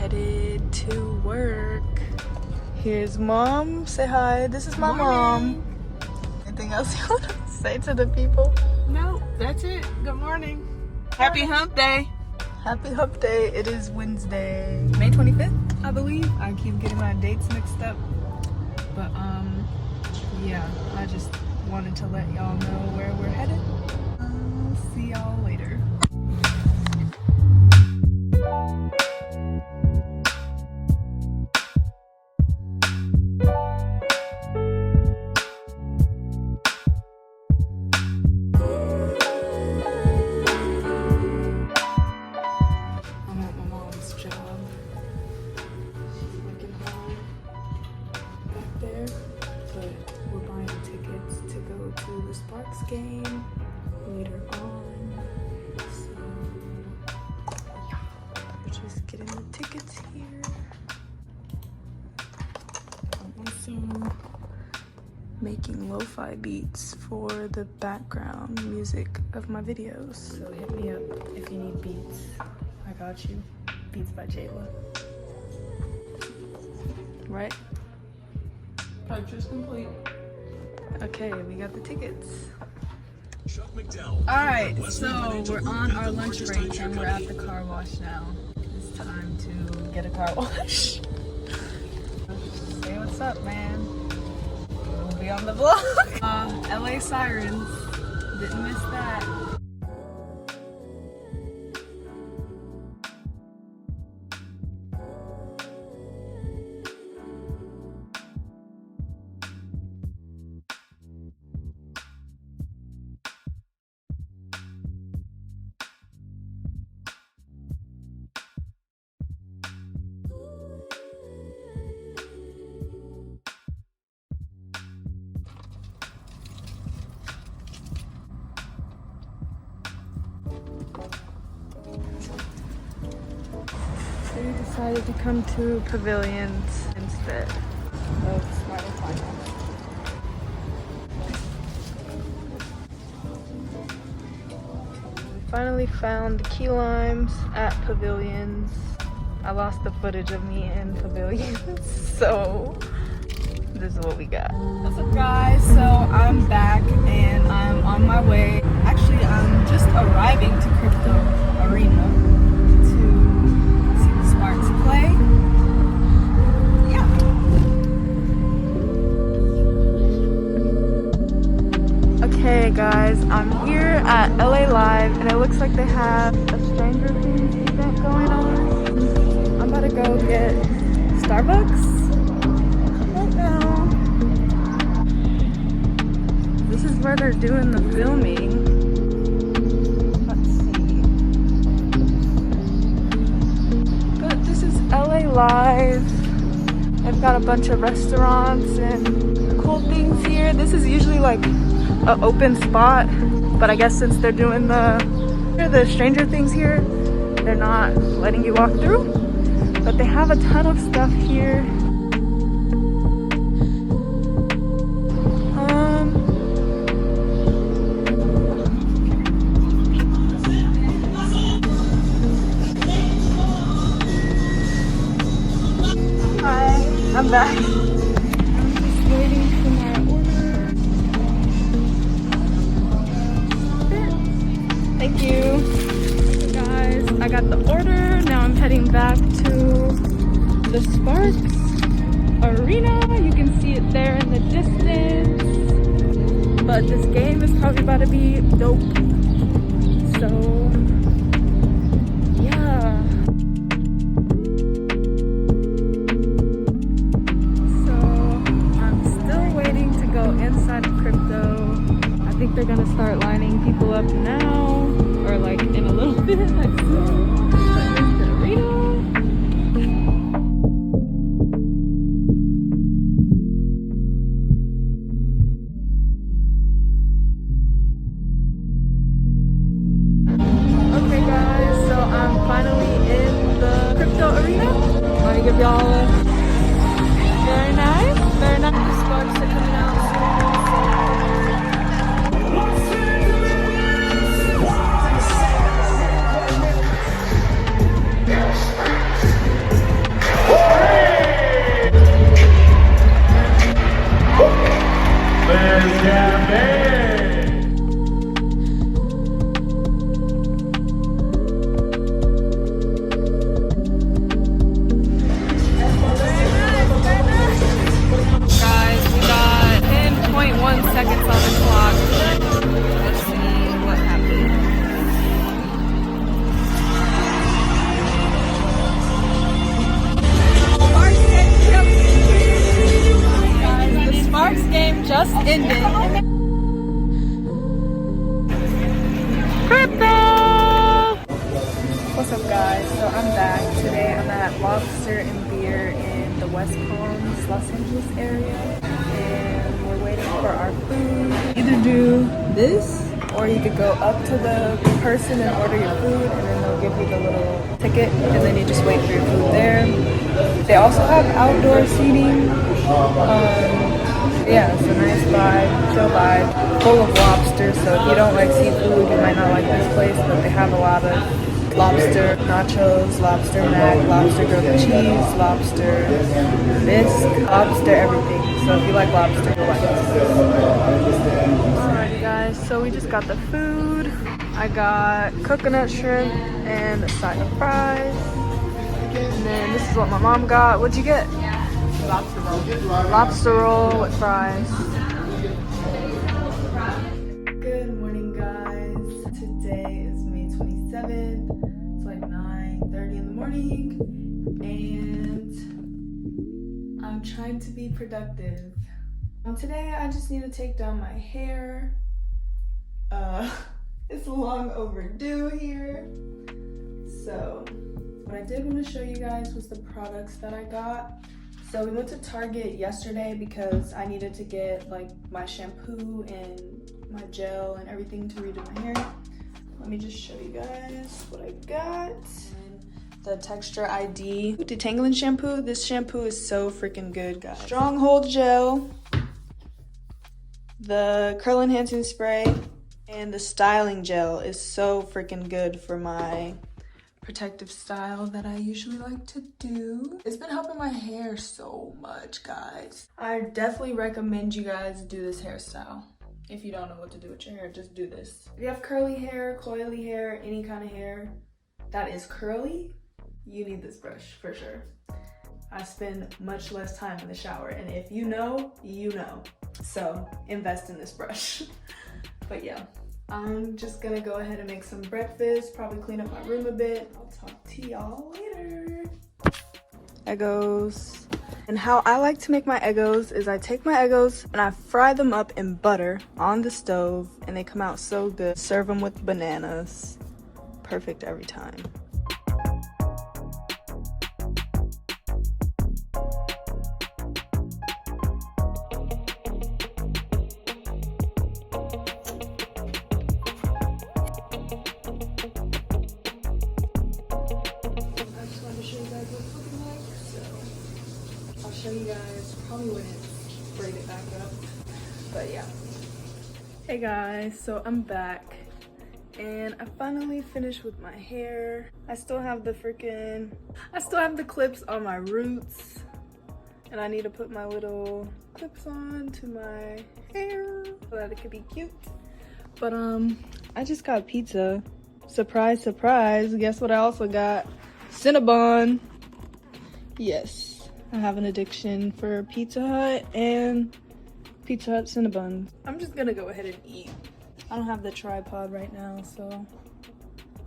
headed to work. Here's mom. Say hi. This is my mom. Anything else you want to say to the people? No, that's it. Good morning. Happy hump day. Happy hump day. It is Wednesday, May 25th, I believe. I keep getting my dates mixed up. But yeah, I just wanted to let y'all know where we're headed. I'll see y'all later. I'm at my mom's job. She's working hard back there, but we're buying tickets to go to the Sparks game later on. So yeah, we're just getting the tickets here. I'm also making lo-fi beats for the background music of my videos. So hit me up if you need beats. I got you. Beats by Jayla. Right? Purchase complete. Okay, we got the tickets. Alright, so we're on our lunch break and we're at the car wash now. It's time to get a car wash. Say what's up, man. We'll be on the vlog. LA Sirens. Didn't miss that. We decided to come to Pavilions instead of Smart and Final. We finally found the key limes at Pavilions. I lost the footage of me in Pavilions, so this is what we got. What's up, guys? So I'm back and I'm on my way. Actually, I'm just arriving to Crypto Arena to see the Sparks play. Yeah. Okay guys, I'm here at LA Live and it looks like they have a Stranger Things event going on. I'm about to go get Starbucks right now. This is where they're doing the filming. Let's see. But this is LA Live. They've got a bunch of restaurants and cool things here. This is usually like an open spot, but I guess since they're doing the Stranger Things here, they're not letting you walk through. But they have a ton of stuff here. Hi, I'm back. I'm just waiting for my order. Thank you. Guys, I got the order. Now I'm heading back to the Sparks Arena. You can see it there in the distance. But this game is probably about to be dope. So, yeah. So, I'm still waiting to go inside of Crypto. I think they're gonna start lining people up now, or like in a little bit. But here's the arena. ended. Crypto! What's up, guys? So I'm back. Today I'm at Lobster and Beer in the West Palms, Los Angeles area. And we're waiting for our food. Either do this, or you could go up to the person and order your food, and then they'll give you the little ticket, and then you just wait for your food there. They also have outdoor seating. Yeah, it's a nice vibe, chill vibe, full of lobster. So if you don't like seafood, you might not like this place, but they have a lot of lobster nachos, lobster mac, lobster grilled cheese, lobster bisque, lobster everything. So if you like lobster, you'll like this. Alrighty guys, so we just got the food. I got coconut shrimp and a side of fries. And then this is what my mom got. What'd you get? Lobster roll. Lobster roll with fries. Good morning, guys. Today is May 27th. It's like 9:30 in the morning, and I'm trying to be productive. Today, I just need to take down my hair. It's long overdue here. So, what I did want to show you guys was the products that I got. So we went to Target yesterday because I needed to get like my shampoo and my gel and everything to redo my hair. Let me just show you guys what I got. The Texture ID detangling shampoo. This shampoo is so freaking good, guys. Stronghold gel, the curl enhancing spray, and the styling gel is so freaking good for my protective style that I usually like to do. It's been helping my hair so much, guys. I definitely recommend you guys do this hairstyle. If you don't know what to do with your hair, just do this. If you have curly hair, coily hair, any kind of hair that is curly, you need this brush for sure. I spend much less time in the shower, and if you know, you know. So invest in this brush. But yeah. I'm just gonna go ahead and make some breakfast, probably clean up my room a bit. I'll talk to y'all later. Eggos. And how I like to make my Eggos is I take my Eggos and I fry them up in butter on the stove, and they come out so good. Serve them with bananas. Perfect every time. I'll show you guys probably when it's braided back up, but yeah. Hey guys, so I'm back and I finally finished with my hair. I still have the clips on my roots, and I need to put my little clips on to my hair so that it could be cute. But I just got pizza. Surprise, surprise. Guess what I also got? Cinnabon. Yes. I have an addiction for Pizza Hut and Pizza Hut Cinnabons. I'm just gonna go ahead and eat. I don't have the tripod right now, so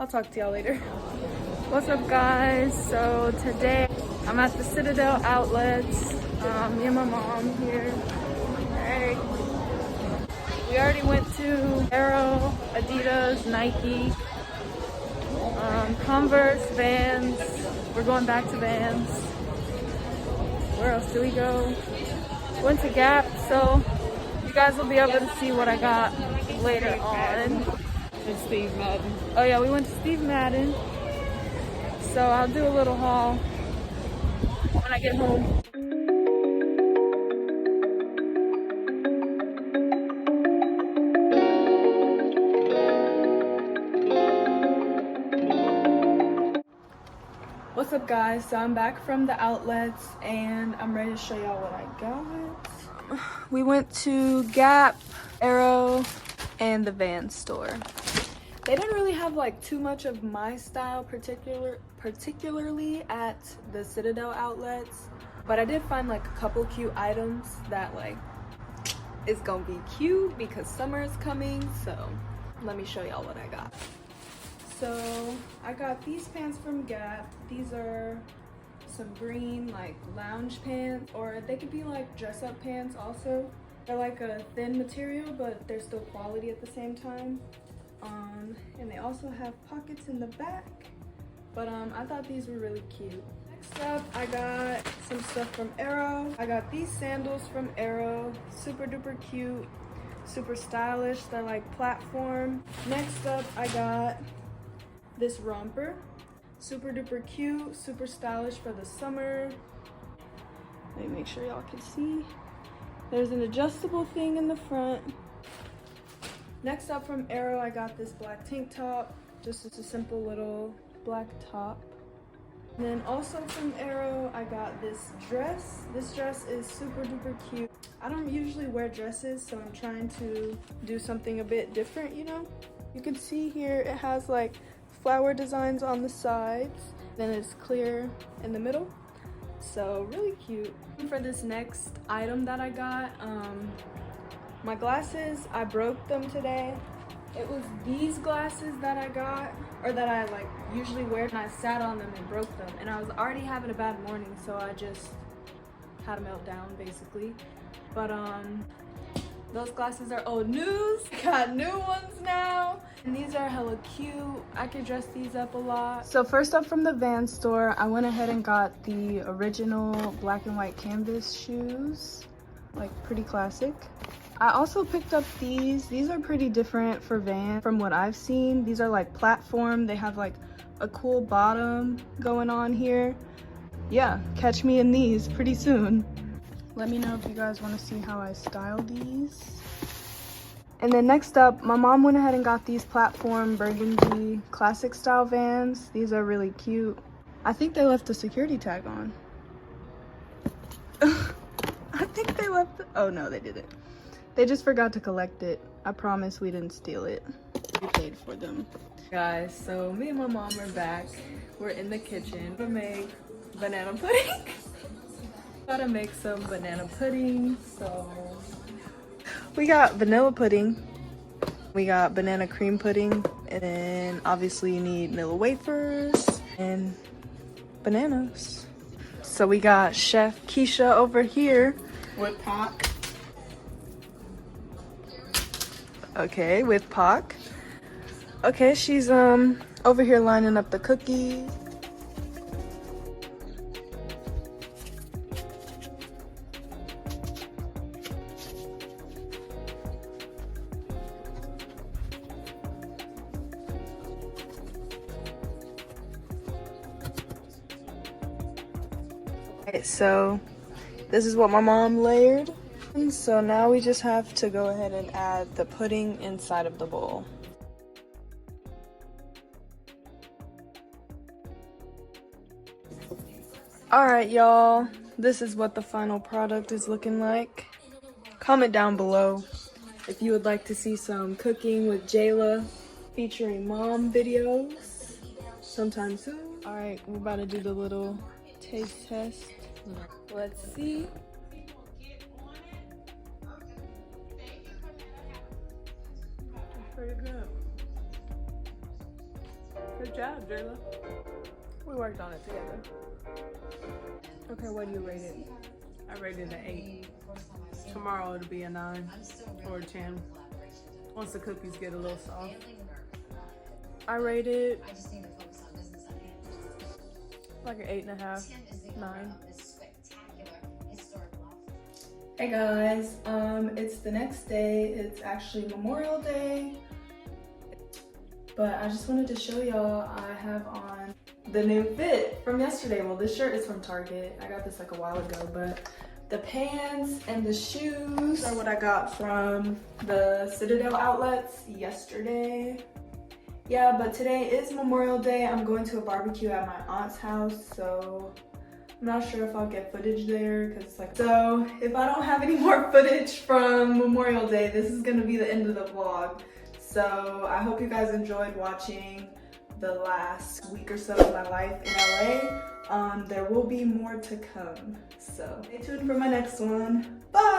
I'll talk to y'all later. What's up, guys? So today I'm at the Citadel outlets. Me and my mom here. Hey. We already went to Arrow, Adidas, Nike, Converse, Vans. We're going back to Vans. Where else do we go? Went to Gap, so you guys will be able to see what I got later on. And Steve Madden. Oh yeah, we went to Steve Madden. So I'll do a little haul when I get home. What's up, guys? So I'm back from the outlets and I'm ready to show y'all what I got. We went to Gap, Arrow, and the Vans store. They didn't really have like too much of my style particularly at the Citadel outlets, but I did find like a couple cute items that like is gonna be cute because summer is coming. So let me show y'all what I got. So I got these pants from Gap. These are some green like lounge pants, or they could be like dress up pants also. They're like a thin material, but they're still quality at the same time. And they also have pockets in the back. But I thought these were really cute. Next up, I got some stuff from Arrow. I got these sandals from Arrow. Super duper cute, super stylish. They're like platform. Next up, I got this romper. Super duper cute, super stylish for the summer. Let me make sure y'all can see. There's an adjustable thing in the front. Next up from Arrow, I got this black tank top. Just a simple little black top. And then also from Arrow, I got this dress. This dress is super duper cute. I don't usually wear dresses, so I'm trying to do something a bit different, you know? You can see here it has like flower designs on the sides, then it's clear in the middle. So really cute. For this next item that I got, my glasses, I broke them today. It was these glasses that I got, or that I like usually wear, and I sat on them and broke them. And I was already having a bad morning, so I just had a meltdown basically. But those glasses are old news. Got new ones now. And these are hella cute. I could dress these up a lot. So first up from the Van store, I went ahead and got the original black and white canvas shoes. Like pretty classic. I also picked up these. These are pretty different for Van from what I've seen. These are like platform. They have like a cool bottom going on here. Yeah, catch me in these pretty soon. Let me know if you guys want to see how I style these. And then next up, my mom went ahead and got these platform burgundy classic style Vans. These are really cute. I think they left the security tag on. I think they left the, oh no, they didn't. They just forgot to collect it. I promise we didn't steal it. We paid for them. Guys, so me and my mom are back. We're in the kitchen to make banana pudding. Gotta make some banana pudding, so we got vanilla pudding, we got banana cream pudding, and then obviously you need vanilla wafers and bananas. So we got Chef Keisha over here With Pac. Okay, with Pac. Okay, she's over here lining up the cookies. Okay, so this is what my mom layered. And so now we just have to go ahead and add the pudding inside of the bowl. Alright y'all, this is what the final product is looking like. Comment down below if you would like to see some cooking with Jayla featuring mom videos sometime soon. Alright, we're about to do the little taste test. Let's see. Pretty good. Good job, Jayla. We worked on it together. Okay, what do you rate it? I rated an 8. Tomorrow it'll be a 9 or a 10. Once the cookies get a little soft. I rated like an 8.5, 9. Hey guys, it's the next day. It's actually Memorial Day. But I just wanted to show y'all I have on the new fit from yesterday. Well, this shirt is from Target. I got this like a while ago, but the pants and the shoes are what I got from the Citadel outlets yesterday. Yeah, but today is Memorial Day. I'm going to a barbecue at my aunt's house, so I'm not sure if I'll get footage there because it's like, so if I don't have any more footage from Memorial Day, this is gonna be the end of the vlog. So I hope you guys enjoyed watching the last week or so of my life in LA. There will be more to come. So stay tuned for my next one. Bye!